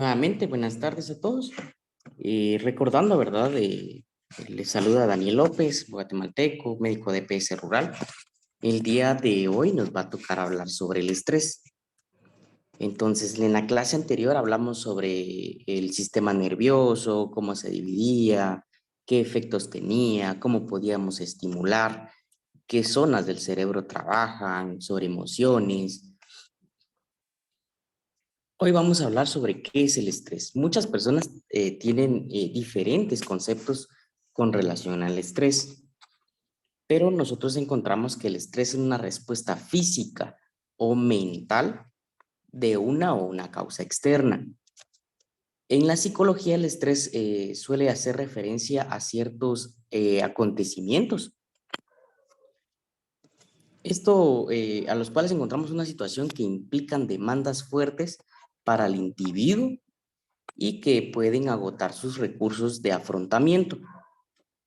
Nuevamente, buenas tardes a todos. Recordando, ¿verdad? Les saluda Daniel López, guatemalteco, médico de PS Rural. El día de hoy nos va a tocar hablar sobre el estrés. Entonces, en la clase anterior hablamos sobre el sistema nervioso, cómo se dividía, qué efectos tenía, cómo podíamos estimular, qué zonas del cerebro trabajan, sobre emociones. Hoy vamos a hablar sobre qué es el estrés. Muchas personas tienen diferentes conceptos con relación al estrés, pero nosotros encontramos que el estrés es una respuesta física o mental de una o una causa externa. En la psicología, el estrés suele hacer referencia a ciertos acontecimientos. A los cuales encontramos una situación que implican demandas fuertes para el individuo y que pueden agotar sus recursos de afrontamiento.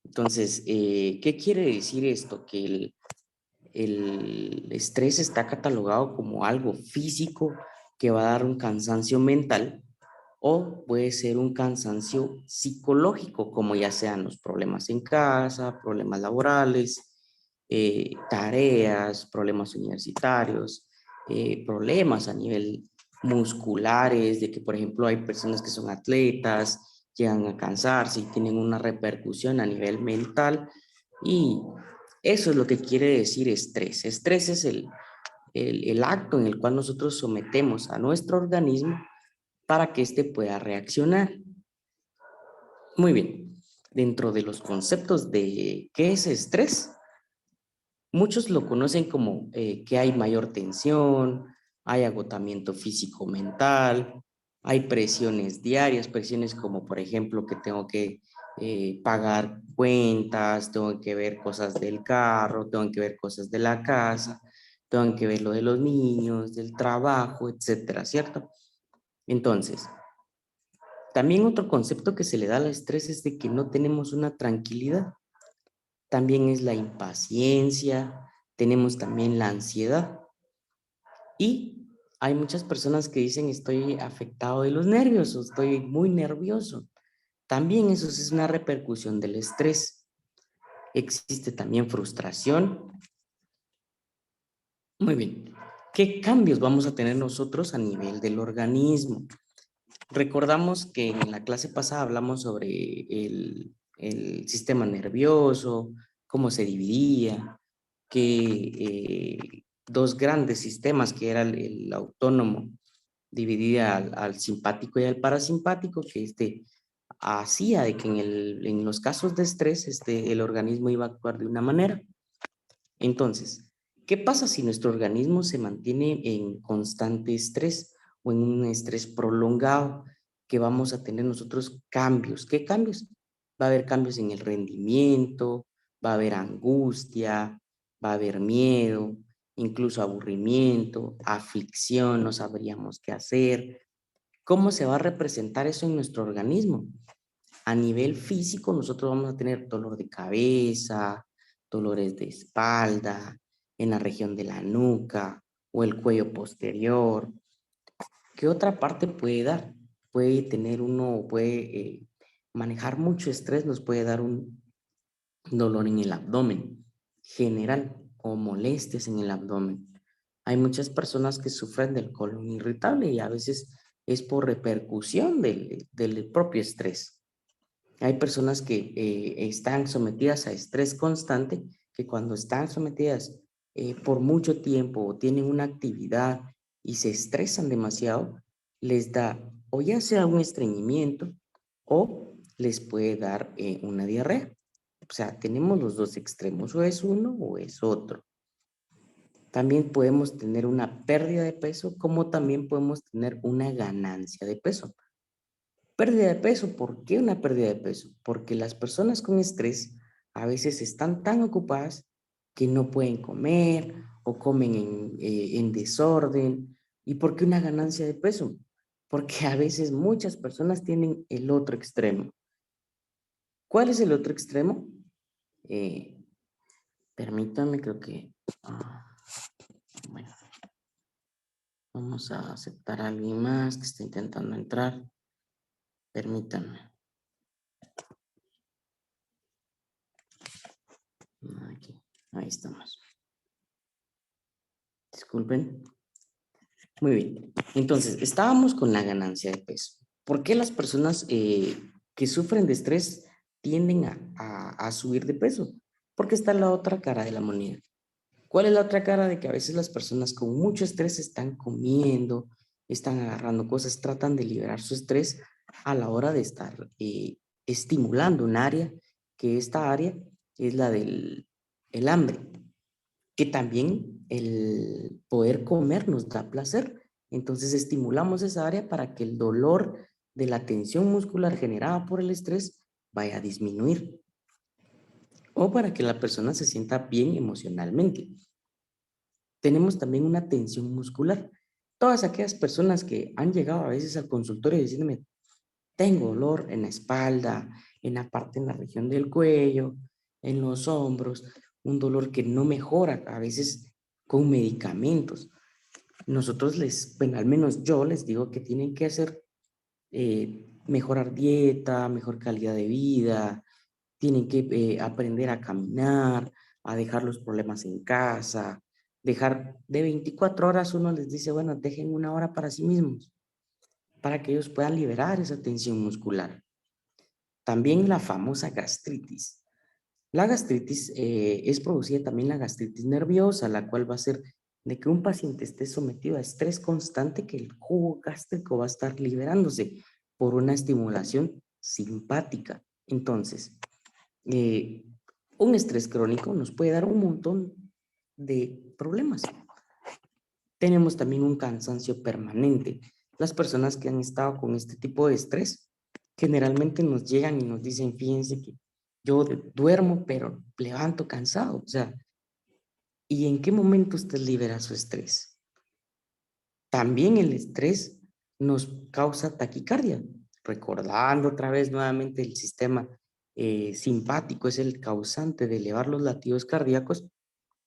Entonces, ¿qué quiere decir esto? Que el estrés está catalogado como algo físico que va a dar un cansancio mental o puede ser un cansancio psicológico, como ya sean los problemas en casa, problemas laborales, tareas, problemas universitarios, problemas a nivel musculares, de que por ejemplo hay personas que son atletas, llegan a cansarse y tienen una repercusión a nivel mental y eso es lo que quiere decir estrés. Estrés es el acto en el cual nosotros sometemos a nuestro organismo para que éste pueda reaccionar. Muy bien, dentro de los conceptos de qué es estrés, muchos lo conocen como que hay mayor tensión, hay agotamiento físico-mental, hay presiones diarias, presiones como por ejemplo que tengo que pagar cuentas, tengo que ver cosas del carro, tengo que ver cosas de la casa, tengo que ver lo de los niños, del trabajo, etcétera, ¿cierto? Entonces, también otro concepto que se le da al estrés es de que no tenemos una tranquilidad. También es la impaciencia, tenemos también la ansiedad. Y hay muchas personas que dicen estoy afectado de los nervios o estoy muy nervioso. También eso es una repercusión del estrés. Existe también frustración. Muy bien. ¿Qué cambios vamos a tener nosotros a nivel del organismo? Recordamos que en la clase pasada hablamos sobre el sistema nervioso, cómo se dividía, que dos grandes sistemas, que era el autónomo, dividía al simpático y al parasimpático, que hacía de que en los casos de estrés el organismo iba a actuar de una manera. Entonces, ¿qué pasa si nuestro organismo se mantiene en constante estrés o en un estrés prolongado? Que vamos a tener nosotros cambios. ¿Qué cambios? Va a haber cambios en el rendimiento, va a haber angustia, va a haber miedo, incluso aburrimiento, aflicción, no sabríamos qué hacer. ¿Cómo se va a representar eso en nuestro organismo? A nivel físico, nosotros vamos a tener dolor de cabeza, dolores de espalda, en la región de la nuca o el cuello posterior. ¿Qué otra parte puede dar? Puede tener uno, puede manejar mucho estrés, nos puede dar un dolor en el abdomen general o molestias en el abdomen. Hay muchas personas que sufren del colon irritable y a veces es por repercusión del propio estrés. Hay personas que están sometidas a estrés constante, que cuando están sometidas por mucho tiempo o tienen una actividad y se estresan demasiado, les da o ya sea un estreñimiento o les puede dar una diarrea. O sea, tenemos los dos extremos, o es uno o es otro. También podemos tener una pérdida de peso, como también podemos tener una ganancia de peso. Pérdida de peso, ¿por qué una pérdida de peso? Porque las personas con estrés a veces están tan ocupadas que no pueden comer o comen en desorden. ¿Y por qué una ganancia de peso? Porque a veces muchas personas tienen el otro extremo. ¿Cuál es el otro extremo? Eh, Permítanme, creo que... bueno, vamos a aceptar a alguien más que está intentando entrar. Permítanme. Aquí, ahí estamos. Disculpen. Muy bien. Entonces, estábamos con la ganancia de peso. ¿Por qué las personas que sufren de estrés tienden a subir de peso? Porque está la otra cara de la moneda. ¿Cuál es la otra cara de que a veces las personas con mucho estrés están comiendo, están agarrando cosas, tratan de liberar su estrés a la hora de estar estimulando un área, que esta área es la del el hambre, que también el poder comer nos da placer. Entonces estimulamos esa área para que el dolor de la tensión muscular generada por el estrés vaya a disminuir o para que la persona se sienta bien emocionalmente. Tenemos también una tensión muscular. Todas aquellas personas que han llegado a veces al consultorio diciéndome, tengo dolor en la espalda, en la parte, en la región del cuello, en los hombros, un dolor que no mejora a veces con medicamentos. Nosotros bueno, al menos yo les digo que tienen que hacer, mejorar dieta, mejor calidad de vida, tienen que aprender a caminar, a dejar los problemas en casa, dejar de 24 horas, uno les dice, bueno, dejen una hora para sí mismos, para que ellos puedan liberar esa tensión muscular. También la famosa gastritis. La gastritis es producida también la gastritis nerviosa, la cual va a ser de que un paciente esté sometido a estrés constante, que el jugo gástrico va a estar liberándose por una estimulación simpática. Entonces, eh, un estrés crónico nos puede dar un montón de problemas. Tenemos también un cansancio permanente. Las personas que han estado con este tipo de estrés generalmente nos llegan y nos dicen, fíjense que yo duermo, pero levanto cansado. O sea, ¿y en qué momento usted libera su estrés? También el estrés nos causa taquicardia. Recordando otra vez nuevamente el sistema simpático es el causante de elevar los latidos cardíacos.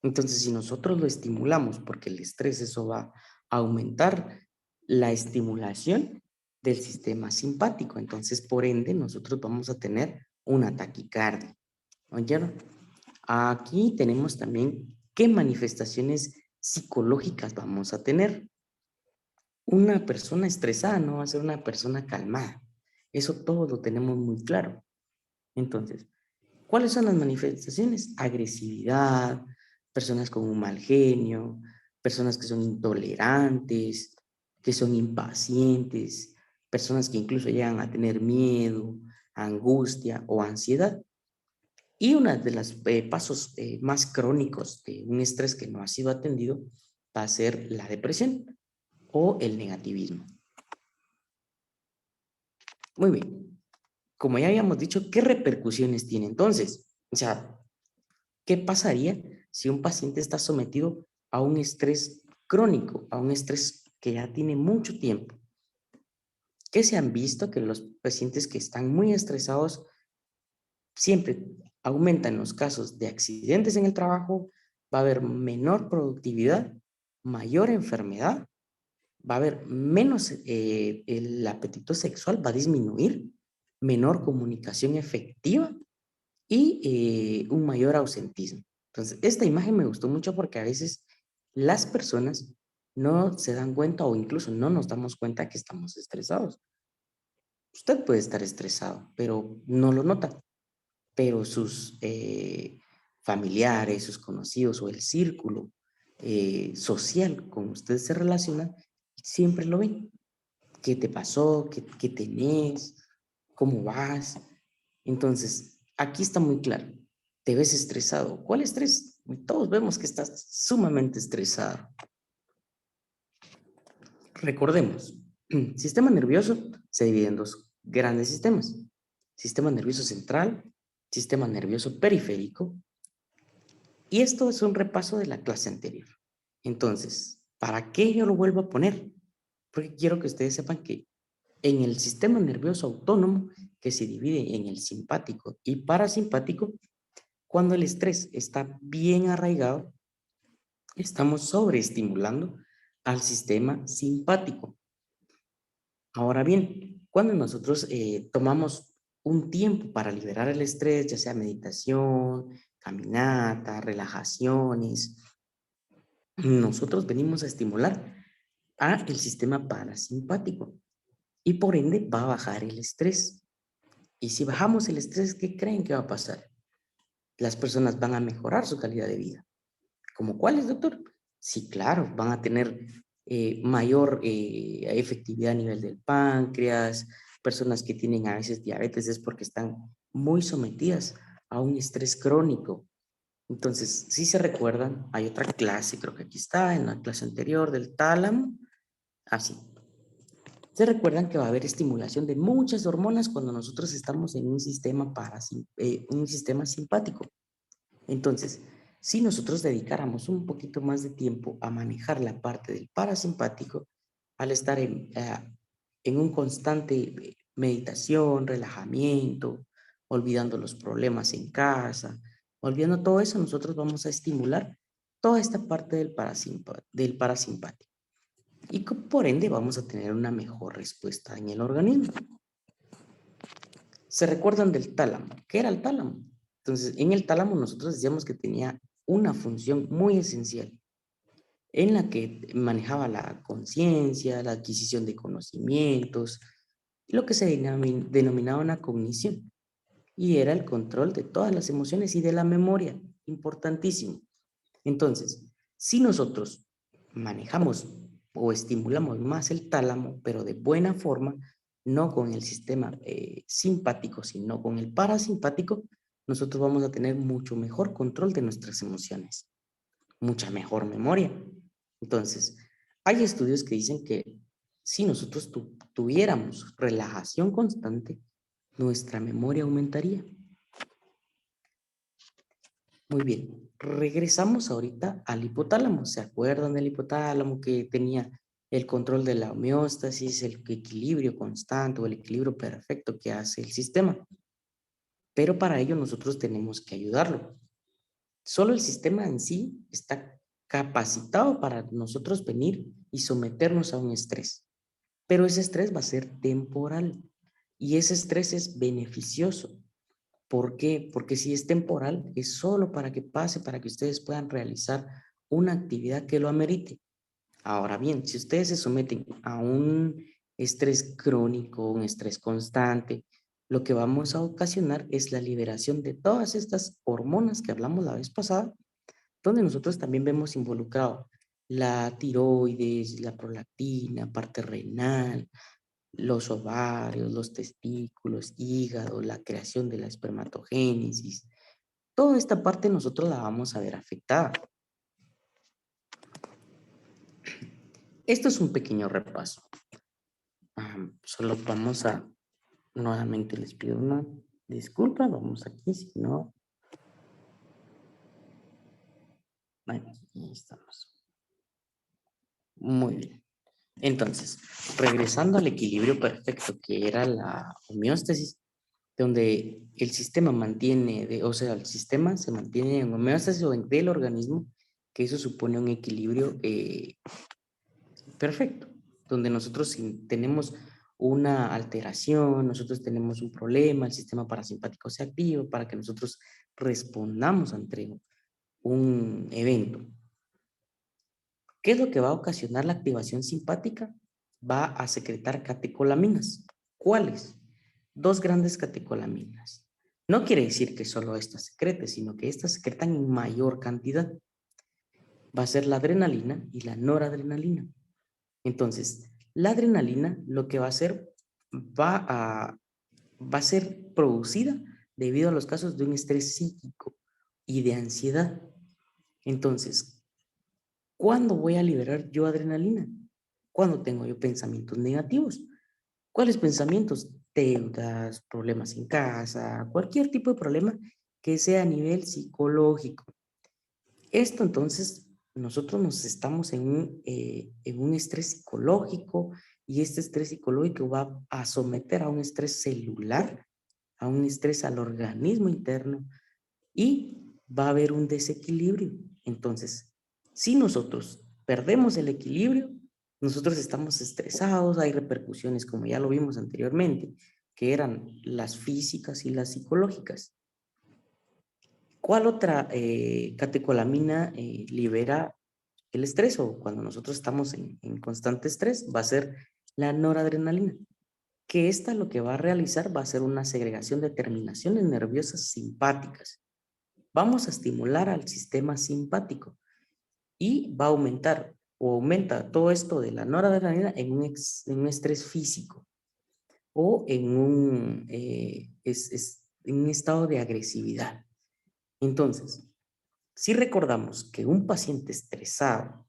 Entonces, si nosotros lo estimulamos, porque el estrés eso va a aumentar la estimulación del sistema simpático. Entonces, por ende, nosotros vamos a tener una taquicardia. ¿Oyeron? Aquí tenemos también qué manifestaciones psicológicas vamos a tener. Una persona estresada no va a ser una persona calmada. Eso todo lo tenemos muy claro. Entonces, ¿cuáles son las manifestaciones? Agresividad, personas con un mal genio, personas que son intolerantes, que son impacientes, personas que incluso llegan a tener miedo, angustia o ansiedad. Y uno de los pasos más crónicos de un estrés que no ha sido atendido va a ser la depresión o el negativismo. Muy bien. Como ya habíamos dicho, ¿qué repercusiones tiene entonces? O sea, ¿qué pasaría si un paciente está sometido a un estrés crónico, a un estrés que ya tiene mucho tiempo? ¿Qué se han visto? Que los pacientes que están muy estresados siempre aumentan los casos de accidentes en el trabajo, va a haber menor productividad, mayor enfermedad, va a haber menos, el apetito sexual va a disminuir, menor comunicación efectiva y un mayor ausentismo. Entonces, esta imagen me gustó mucho porque a veces las personas no se dan cuenta o incluso no nos damos cuenta que estamos estresados. Usted puede estar estresado, pero no lo nota, pero sus familiares, sus conocidos o el círculo social con usted se relaciona, siempre lo ven. ¿Qué te pasó? ¿Qué tenés? ¿Cómo vas? Entonces, aquí está muy claro. Te ves estresado. ¿Cuál estrés? Todos vemos que estás sumamente estresado. Recordemos, sistema nervioso se divide en dos grandes sistemas. Sistema nervioso central, sistema nervioso periférico. Y esto es un repaso de la clase anterior. Entonces, ¿para qué yo lo vuelvo a poner? Porque quiero que ustedes sepan que en el sistema nervioso autónomo, que se divide en el simpático y parasimpático, cuando el estrés está bien arraigado, estamos sobreestimulando al sistema simpático. Ahora bien, Cuando nosotros tomamos un tiempo para liberar el estrés, ya sea meditación, caminata, relajaciones, nosotros venimos a estimular a el sistema parasimpático y por ende va a bajar el estrés. Y si bajamos el estrés, ¿qué creen que va a pasar? Las personas van a mejorar su calidad de vida. ¿Cómo cuáles, doctor? Sí, claro, van a tener mayor efectividad a nivel del páncreas. Personas que tienen a veces diabetes es porque están muy sometidas a un estrés crónico. Entonces, si se recuerdan, hay otra clase, creo que aquí está, en la clase anterior del tálamo. Así. Se recuerdan que va a haber estimulación de muchas hormonas cuando nosotros estamos en un sistema, un sistema simpático. Entonces, si nosotros dedicáramos un poquito más de tiempo a manejar la parte del parasimpático, al estar en un constante meditación, relajamiento, olvidando los problemas en casa, olvidando todo eso, nosotros vamos a estimular toda esta parte del parasimpático. Y por ende vamos a tener una mejor respuesta en el organismo. ¿Se recuerdan del tálamo? ¿Qué era el tálamo? Entonces, en el tálamo nosotros decíamos que tenía una función muy esencial en la que manejaba la conciencia, la adquisición de conocimientos, lo que se denominaba una cognición, y era el control de todas las emociones y de la memoria, importantísimo. Entonces, si nosotros manejamos o estimulamos más el tálamo, pero de buena forma, no con el sistema simpático, sino con el parasimpático, nosotros vamos a tener mucho mejor control de nuestras emociones, mucha mejor memoria. Entonces, hay estudios que dicen que si nosotros tuviéramos relajación constante, nuestra memoria aumentaría. Muy bien, regresamos ahorita al hipotálamo. ¿Se acuerdan del hipotálamo que tenía el control de la homeostasis, el equilibrio constante o el equilibrio perfecto que hace el sistema? Pero para ello nosotros tenemos que ayudarlo. Solo el sistema en sí está capacitado para nosotros venir y someternos a un estrés. Pero ese estrés va a ser temporal y ese estrés es beneficioso. ¿Por qué? Porque si es temporal, es solo para que pase, para que ustedes puedan realizar una actividad que lo amerite. Ahora bien, si ustedes se someten a un estrés crónico, un estrés constante, lo que vamos a ocasionar es la liberación de todas estas hormonas que hablamos la vez pasada, donde nosotros también vemos involucrado la tiroides, la prolactina, parte renal, los ovarios, los testículos, hígado, la creación de la espermatogénesis. Toda esta parte nosotros la vamos a ver afectada. Esto es un pequeño repaso. Solo vamos a, nuevamente les pido una disculpa, vamos aquí, si no. Aquí estamos. Muy bien. Entonces, regresando al equilibrio perfecto que era la homeostasis, donde el sistema mantiene, o sea, el sistema se mantiene en homeostasis o del organismo, que eso supone un equilibrio perfecto, donde nosotros si tenemos una alteración, nosotros tenemos un problema, el sistema parasimpático se activa para que nosotros respondamos ante un evento. ¿Qué es lo que va a ocasionar la activación simpática? Va a secretar catecolaminas. ¿Cuáles? Dos grandes catecolaminas. No quiere decir que solo estas secreten, sino que estas secretan en mayor cantidad. Va a ser la adrenalina y la noradrenalina. Entonces, la adrenalina lo que va a hacer va a ser producida debido a los casos de un estrés psíquico y de ansiedad. Entonces, ¿cuándo voy a liberar yo adrenalina? Cuando tengo yo pensamientos negativos. ¿Cuáles pensamientos? Deudas, problemas en casa, cualquier tipo de problema que sea a nivel psicológico. Esto entonces, nosotros nos estamos en un estrés psicológico y este estrés psicológico va a someter a un estrés celular, a un estrés al organismo interno y va a haber un desequilibrio. Entonces, si nosotros perdemos el equilibrio, nosotros estamos estresados, hay repercusiones, como ya lo vimos anteriormente, que eran las físicas y las psicológicas. ¿Cuál otra catecolamina libera el estrés o cuando nosotros estamos en constante estrés? Va a ser la noradrenalina, que esta lo que va a realizar va a ser una segregación de terminaciones nerviosas simpáticas. Vamos a estimular al sistema simpático y va a aumentar o aumenta todo esto de la noradrenalina en un estrés físico o en en un estado de agresividad. Entonces, si recordamos que un paciente estresado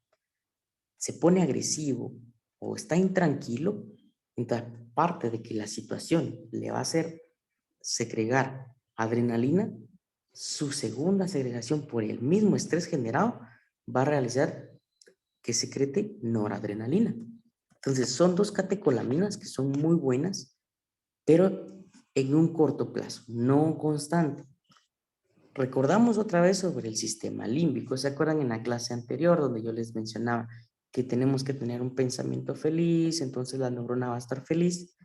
se pone agresivo o está intranquilo, entonces parte de que la situación le va a hacer segregar adrenalina, su segunda segregación por el mismo estrés generado va a realizar que secrete noradrenalina. Entonces son dos catecolaminas que son muy buenas, pero en un corto plazo, no constante. Recordamos otra vez sobre el sistema límbico. ¿Se acuerdan en la clase anterior donde yo les mencionaba que tenemos que tener un pensamiento feliz, entonces la neurona va a estar feliz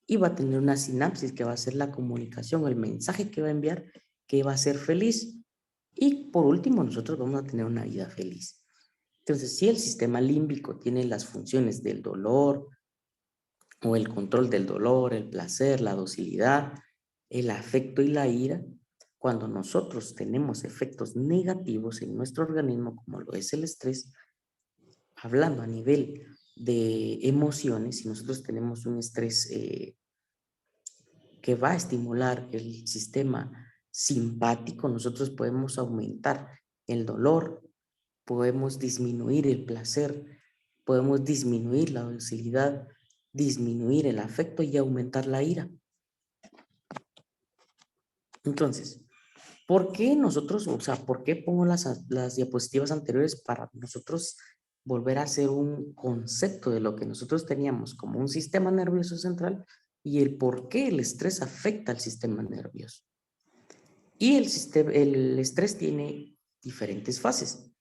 y va a tener una sinapsis que va a ser la comunicación, el mensaje que va a enviar que va a ser feliz? Y por último, nosotros vamos a tener una vida feliz. Entonces, si el sistema límbico tiene las funciones del dolor o el control del dolor, el placer, la docilidad, el afecto y la ira, cuando nosotros tenemos efectos negativos en nuestro organismo, como lo es el estrés, hablando a nivel de emociones, si nosotros tenemos un estrés que va a estimular el sistema simpático, nosotros podemos aumentar el dolor, podemos disminuir el placer, podemos disminuir la docilidad, disminuir el afecto y aumentar la ira. Entonces, ¿por qué nosotros, o sea, por qué pongo las diapositivas anteriores para nosotros volver a hacer un concepto de lo que nosotros teníamos como un sistema nervioso central y el por qué el estrés afecta al sistema nervioso? Y el estrés tiene diferentes fases,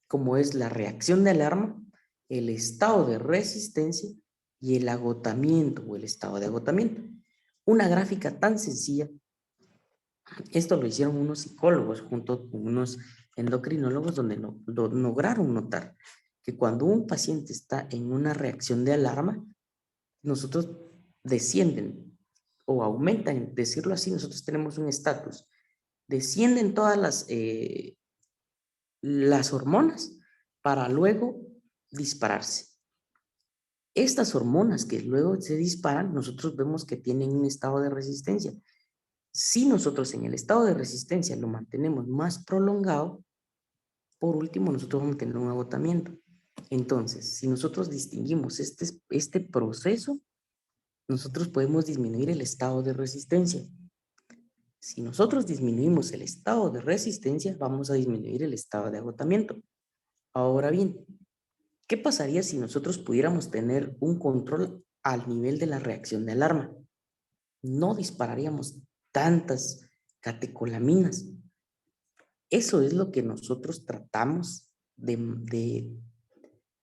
como es la reacción de alarma, el estado de resistencia y el agotamiento o el estado de agotamiento. Una gráfica tan sencilla, esto lo hicieron unos psicólogos junto con unos endocrinólogos donde lograron notar que cuando un paciente está en una reacción de alarma, nosotros descienden o aumentan, decirlo así, nosotros tenemos un estatus, descienden todas las hormonas para luego dispararse. Estas hormonas que luego se disparan, nosotros vemos que tienen un estado de resistencia. Si nosotros en el estado de resistencia lo mantenemos más prolongado, por último nosotros vamos a tener un agotamiento. Entonces, si nosotros distinguimos este proceso, nosotros podemos disminuir el estado de resistencia. Si nosotros disminuimos el estado de resistencia, vamos a disminuir el estado de agotamiento. Ahora bien, ¿qué pasaría si nosotros pudiéramos tener un control al nivel de la reacción de alarma? No dispararíamos tantas catecolaminas. Eso es lo que nosotros tratamos de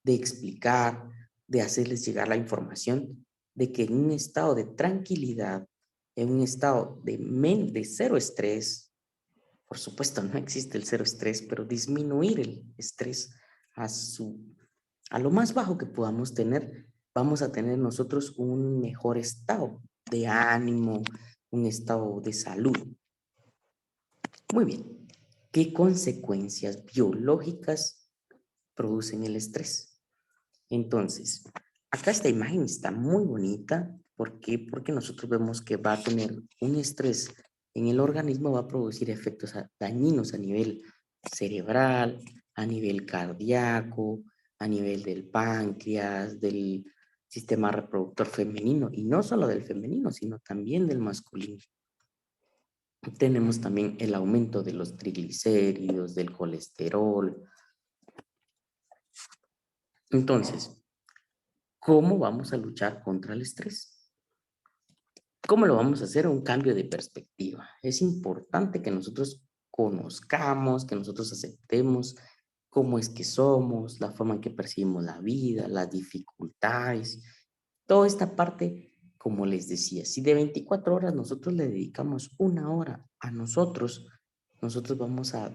explicar, de hacerles llegar la información de que en un estado de tranquilidad, en un estado de cero estrés, por supuesto no existe el cero estrés, pero disminuir el estrés a a lo más bajo que podamos tener, vamos a tener nosotros un mejor estado de ánimo, un estado de salud. Muy bien. ¿Qué consecuencias biológicas producen el estrés? Entonces, acá esta imagen está muy bonita. ¿Por qué? Porque nosotros vemos que va a tener un estrés en el organismo, va a producir efectos dañinos a nivel cerebral, a nivel cardíaco, a nivel del páncreas, del sistema reproductor femenino, y no solo del femenino, sino también del masculino. Tenemos también el aumento de los triglicéridos, del colesterol. Entonces, ¿cómo vamos a luchar contra el estrés? ¿Cómo lo vamos a hacer? Un cambio de perspectiva. Es importante que nosotros conozcamos, que nosotros aceptemos cómo es que somos, la forma en que percibimos la vida, las dificultades, toda esta parte, como les decía, si de 24 horas nosotros le dedicamos 1 hora a nosotros, nosotros vamos a,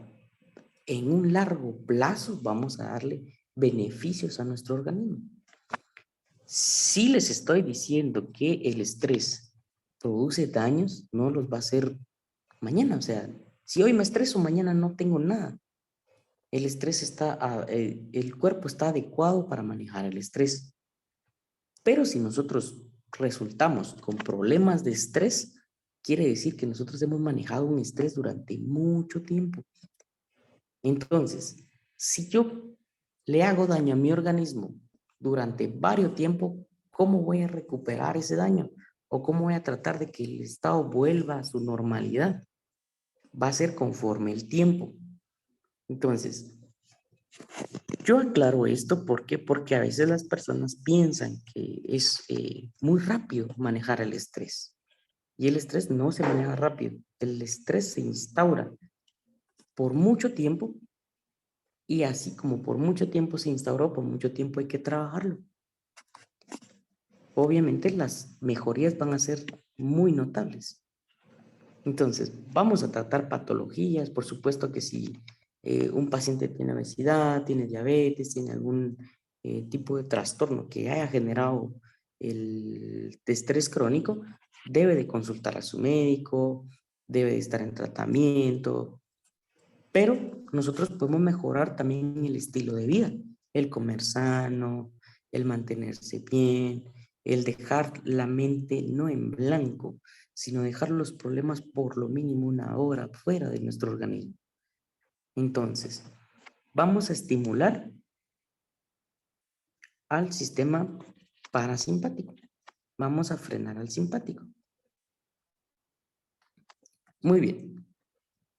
en un largo plazo, vamos a darle beneficios a nuestro organismo. Si les estoy diciendo que el estrés produce daños, no los va a hacer mañana. O sea, si hoy me estreso, mañana no tengo nada. El estrés está, el cuerpo está adecuado para manejar el estrés. Pero si nosotros resultamos con problemas de estrés, quiere decir que nosotros hemos manejado un estrés durante mucho tiempo. Entonces, si yo le hago daño a mi organismo durante varios tiempo, ¿cómo voy a recuperar ese daño? ¿O cómo voy a tratar de que el estado vuelva a su normalidad? Va a ser conforme el tiempo. Entonces, yo aclaro esto porque a veces las personas piensan que es muy rápido manejar el estrés. Y el estrés no se maneja rápido. El estrés se instaura por mucho tiempo y así como por mucho tiempo se instauró, por mucho tiempo hay que trabajarlo. Obviamente las mejorías van a ser muy notables. Entonces, vamos a tratar patologías, por supuesto que si un paciente tiene obesidad, tiene diabetes, tiene algún tipo de trastorno que haya generado el estrés crónico, debe de consultar a su médico, debe de estar en tratamiento, pero nosotros podemos mejorar también el estilo de vida, el comer sano, el mantenerse bien, el dejar la mente no en blanco, sino dejar los problemas por lo mínimo 1 hora fuera de nuestro organismo. Entonces, vamos a estimular al sistema parasimpático. Vamos a frenar al simpático. Muy bien.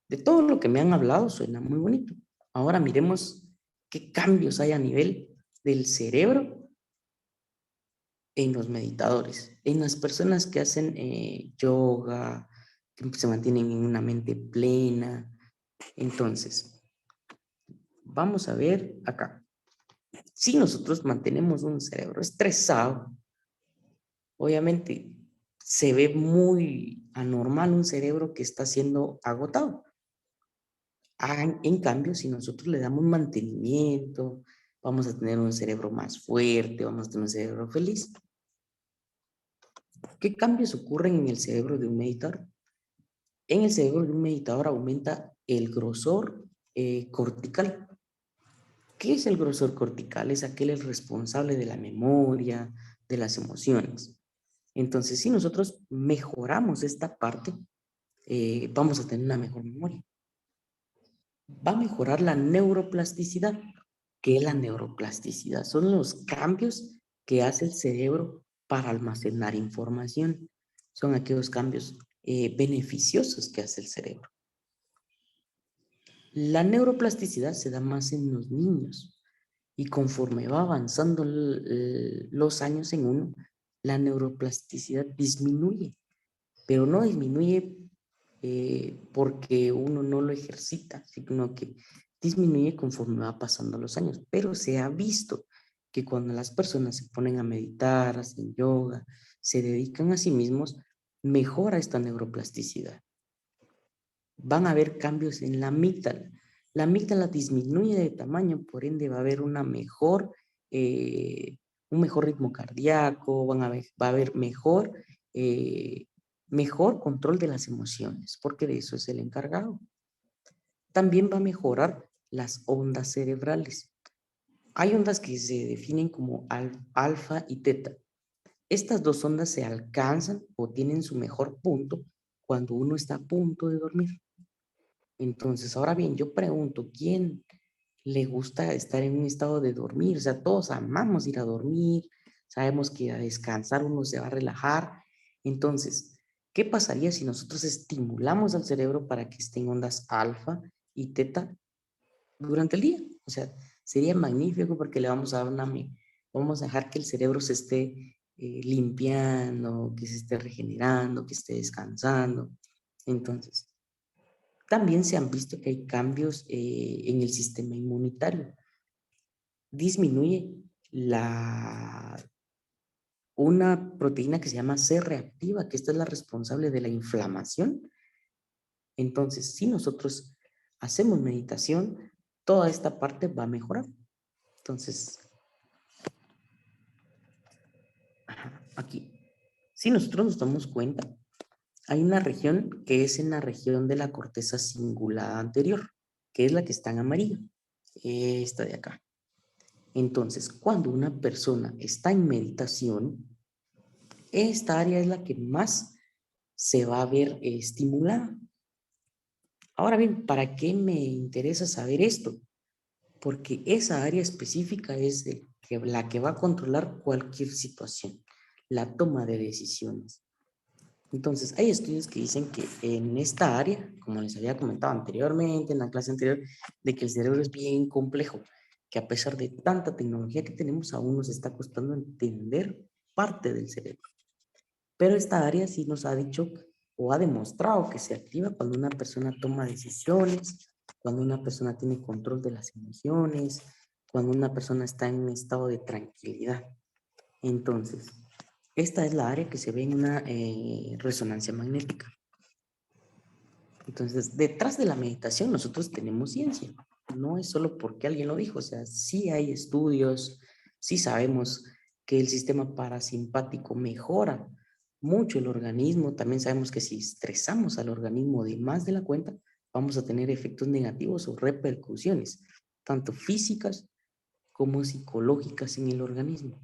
De todo lo que me han hablado suena muy bonito. Ahora miremos qué cambios hay a nivel del cerebro en los meditadores, en las personas que hacen yoga, que se mantienen en una mente plena. Entonces, vamos a ver acá. Si nosotros mantenemos un cerebro estresado, obviamente se ve muy anormal un cerebro que está siendo agotado. En cambio, si nosotros le damos mantenimiento, vamos a tener un cerebro más fuerte, vamos a tener un cerebro feliz. ¿Qué cambios ocurren en el cerebro de un meditador? En el cerebro de un meditador aumenta el grosor cortical. ¿Qué es el grosor cortical? Es aquel el responsable de la memoria, de las emociones. Entonces, si nosotros mejoramos esta parte, vamos a tener una mejor memoria. Va a mejorar la neuroplasticidad. ¿Qué es la neuroplasticidad? Son los cambios que hace el cerebro para almacenar información. Son aquellos cambios beneficiosos que hace el cerebro. La neuroplasticidad se da más en los niños y conforme va avanzando los años en uno, la neuroplasticidad disminuye, pero no disminuye porque uno no lo ejercita, sino que disminuye conforme va pasando los años. Pero se ha visto que cuando las personas se ponen a meditar, hacen yoga, se dedican a sí mismos, mejora esta neuroplasticidad. Van a haber cambios en la amígdala. La amígdala disminuye de tamaño, por ende va a haber un mejor ritmo cardíaco, va a haber mejor control de las emociones, porque de eso es el encargado. También va a mejorar las ondas cerebrales. Hay ondas que se definen como alfa y teta. Estas dos ondas se alcanzan o tienen su mejor punto cuando uno está a punto de dormir. Entonces, ahora bien, yo pregunto, ¿quién le gusta estar en un estado de dormir? O sea, todos amamos ir a dormir, sabemos que a descansar uno se va a relajar. Entonces, ¿qué pasaría si nosotros estimulamos al cerebro para que esté en ondas alfa y teta durante el día? O sea, sería magnífico porque le vamos a dar vamos a dejar que el cerebro se esté limpiando, que se esté regenerando, que esté descansando. Entonces, También se han visto que hay cambios en el sistema inmunitario. Disminuye una proteína que se llama C reactiva, que esta es la responsable de la inflamación. Entonces, si nosotros hacemos meditación, toda esta parte va a mejorar. Entonces, aquí, si nosotros nos damos cuenta, hay una región que es en la región de la corteza cingulada anterior, que es la que está en amarillo, esta de acá. Entonces, cuando una persona está en meditación, esta área es la que más se va a ver estimulada. Ahora bien, ¿para qué me interesa saber esto? Porque esa área específica es la que va a controlar cualquier situación, la toma de decisiones. Entonces, hay estudios que dicen que en esta área, como les había comentado anteriormente, en la clase anterior, de que el cerebro es bien complejo, que a pesar de tanta tecnología que tenemos, aún nos está costando entender parte del cerebro. Pero esta área sí nos ha dicho o ha demostrado que se activa cuando una persona toma decisiones, cuando una persona tiene control de las emociones, cuando una persona está en un estado de tranquilidad. Entonces, esta es la área que se ve en una resonancia magnética. Entonces, detrás de la meditación nosotros tenemos ciencia. No es solo porque alguien lo dijo, o sea, sí hay estudios, sí sabemos que el sistema parasimpático mejora mucho el organismo. También sabemos que si estresamos al organismo de más de la cuenta, vamos a tener efectos negativos o repercusiones, tanto físicas como psicológicas en el organismo.